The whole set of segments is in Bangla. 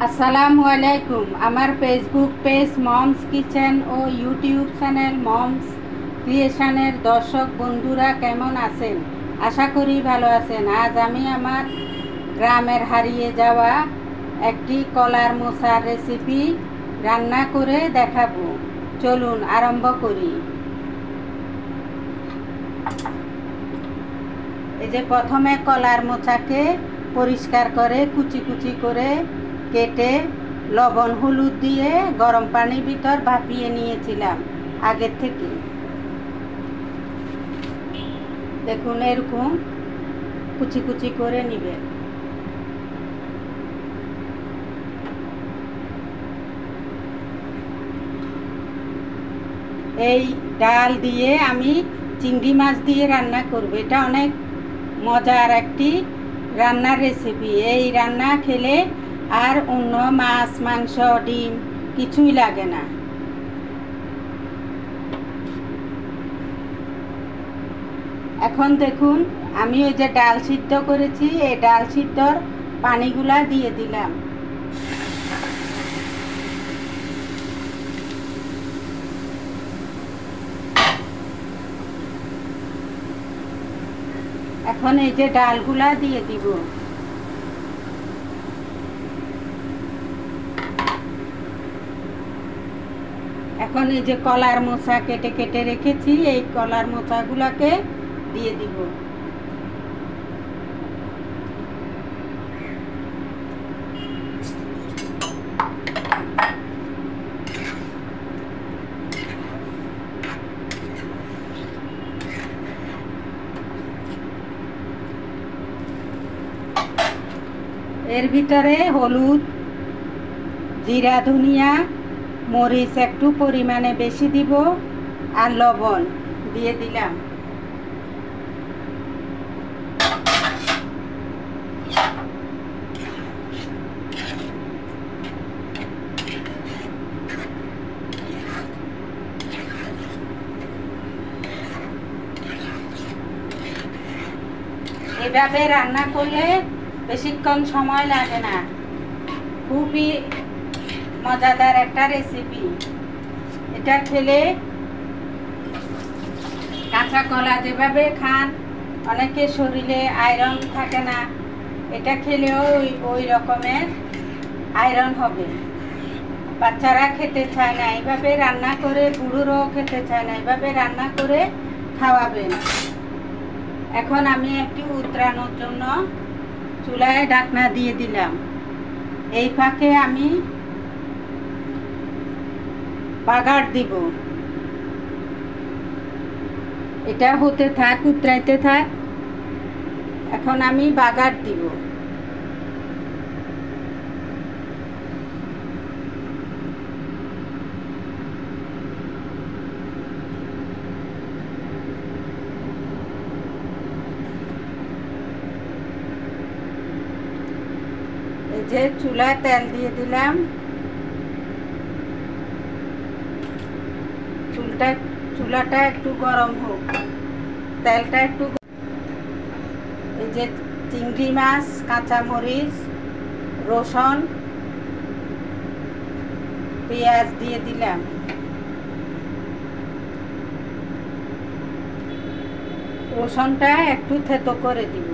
আসসালামু আলাইকুম। আমার ফেসবুক পেজ মমস কিচেন ও ইউটিউব চ্যানেল মমস ক্রিয়েশনের দর্শক বন্ধুরা কেমন আছেন? আশা করি ভালো আছেন। আজ আমি আমার গ্রামের হারিয়ে যাওয়া একটি কলার মোচার রেসিপি রান্না করে দেখাবো। চলুন আরম্ভ করি। এই যে প্রথমে কলার মোচাকে পরিষ্কার করে কুচি কুচি করে কেটে লবণ হলুদ দিয়ে গরম পানির ভিতর ভাপিয়ে নিয়েছিলাম আগের থেকে। দেখুন এরকম কুচি কুচি করে নেবেন। এই ডাল দিয়ে আমি চিংড়ি মাছ দিয়ে রান্না করব। এটা অনেক মজার একটি রান্নার রেসিপি। এই রান্না খেলে আর অন্য মাছ মাংস ডিম কিছুই লাগে না। এখন দেখুন আমি ওই যে ডাল সিদ্ধ করেছি, এই ডাল সিদ্ধর পানিগুলা দিয়ে দিলাম। এখন এই যে ডালগুলা দিয়ে দিব। এখন এই যে কলার মোচা কেটে কেটে রেখেছি, এই কলার মোচাগুলাকে দিয়ে দিব। এর ভিতরে হলুদ, জিরা, ধনিয়া, মরিচ একটু পরিমাণে বেশি দিব আর লবণ দিয়ে দিলাম। এভাবে রান্না করলে বেশিক্ষণ সময় লাগে না। খুবই মজাদার একটা রেসিপি। এটা খেলে কাঁচা কলা যেভাবে খান, অনেকে শরীরে আয়রন থাকে না, এটা খেলেও ওই রকমের আয়রন হবে। বাচ্চারা খেতে চায় না, এইভাবে রান্না করে, বুড়োরাও খেতে চায় না, এইভাবে রান্না করে খাওয়াবেন। এখন আমি একটু উতরানোর জন্য চুলায় ঢাকনা দিয়ে দিলাম। এই ফাঁকে আমি বাগার দিব। এটা হতে থাক, উতরাইতে থাক। এখন আমি বাগার দিব। এই যে চুলায় তেল দিয়ে দিলাম। চুলাটা একটু গরম হোক, তেলটা একটু। এই যে চিংড়ি মাছ, কাঁচামরিচ, রসুন, পেঁয়াজ দিয়ে দিলাম। রসুনটা একটু থেতো করে দিব।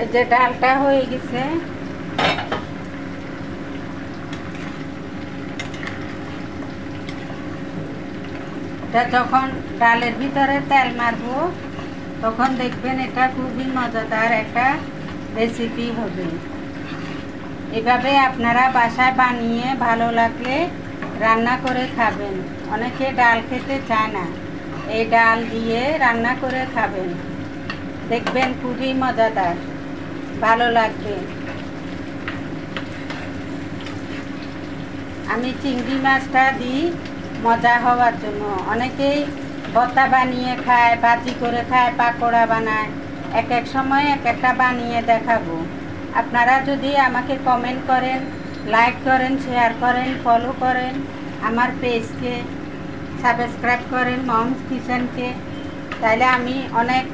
এই যে ডালটা হয়ে গেছে। এটা যখন ডালের ভিতরে তেল মারবো তখন দেখবেন এটা খুবই মজাদার একটা রেসিপি হবে। এভাবে আপনারা বাসায় বানিয়ে ভালো লাগলে রান্না করে খাবেন। অনেকে ডাল খেতে চায় না, এই ডাল দিয়ে রান্না করে খাবেন, দেখবেন খুবই মজাদার, ভালো লাগবে। আমি চিংড়ি মাছটা দিই মজা হওয়ার জন্য। অনেকেই ভর্তা বানিয়ে খায়, ভাজি করে খায়, পাকোড়া বানায়। এক এক সময় এক একটা বানিয়ে দেখাবো। আপনারা যদি আমাকে কমেন্ট করেন, লাইক করেন, শেয়ার করেন, ফলো করেন, আমার পেজকে সাবস্ক্রাইব করেন মমস কিচেনকে, তাহলে আমি অনেক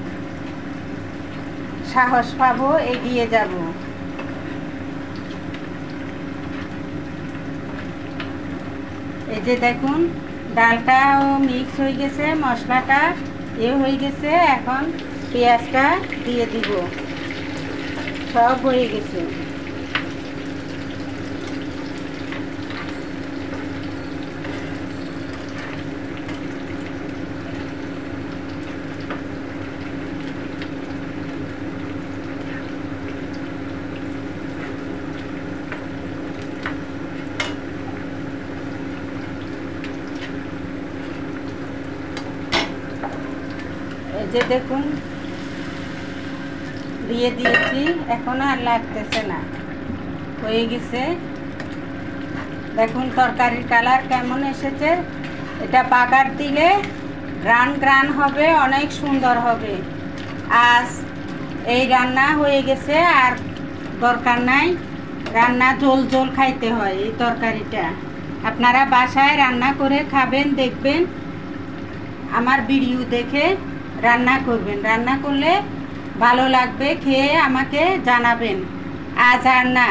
সাহস পাবো, এগিয়ে যাব। এই যে দেখুন ডালটাও মিক্স হয়ে গেছে, মশলাটা হয়ে গেছে। এখন পেঁয়াজটা দিয়ে দিব, সব হয়ে গেছে। এই যে দেখুন দিয়ে দিয়েছি, এখন আর লাগতেছে না, হয়ে গেছে। দেখুন তরকারির কালার কেমন এসেছে। এটা বাগার দিলে গ্রান হবে, অনেক সুন্দর হবে। আজ এই রান্না হয়ে গেছে, আর দরকার নাই রান্না, ঝোল খাইতে হয় এই তরকারিটা। আপনারা বাসায় রান্না করে খাবেন, দেখবেন আমার ভিডিও দেখে রান্না করবেন। রান্না করলে ভালো লাগবে, খেয়ে আমাকে জানাবেন। আজ আর না।